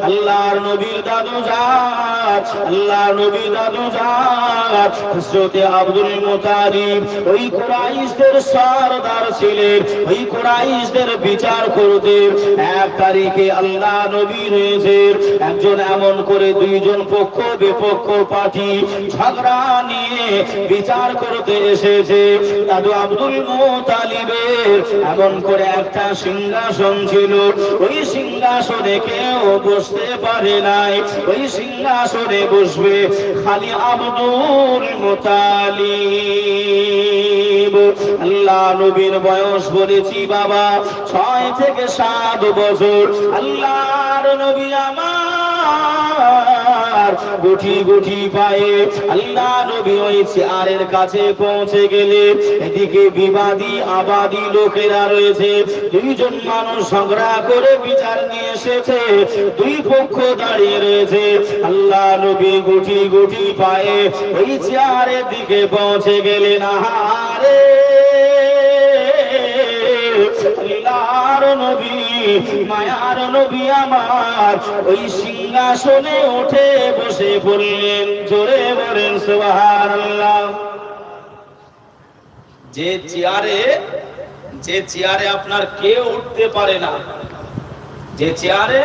আল্লাহর নবীর দাদুজান, আল্লাহর নবীর দাদুজান হযরতে আব্দুল মুত্তালিব ওই কুরাইশদের সরদার ছিলেন। ওই কুরাইশদের বিচার করতে এক তারিখে আল্লাহ নবী হয়েছে। একজন এমন করে দুইজন পক্ষ বিপক্ষ পার্টি ঝগড়া নিয়ে বিচার করতে এসেছে। দাদু আব্দুল মুত্তালিবের এমন করে একটা সিংহাসন ছিল, ওই সিংহাসনে কেউ বসতে পারে নাই। ওই সিংহাসনে বসবে খালি আব্দুল মুত্তালিব। আল্লাহ নবীর বয়স বলেছি বাবা 6 থেকে 7 বছর। আল্লাহর নবী আমার গুটি গুটি পায়ে আল্লাহ নবী ওই চেয়ারের কাছে পৌঁছে গেলেন। এদিকে বিবাদী আবাদী লোকেরা রয়েছে, দুইজন মানুষ ঝগড়া করে বিচার নিয়ে এসেছে, দুই পক্ষ দাঁড়িয়ে রয়েছে। আল্লাহ নবী গুটি গুটি পায়ে ওই চেয়ারের দিকে পৌঁছে গেলেন। আহারে আল্লাহর নবী মায়ার নবী আমার ওই সিংহাসনে উঠে বসে পড়লেন। জোরে বলেন সুবহানাল্লাহ। যে চেয়ারে আপনার কেউ উঠতে পারে না, যে চেয়ারে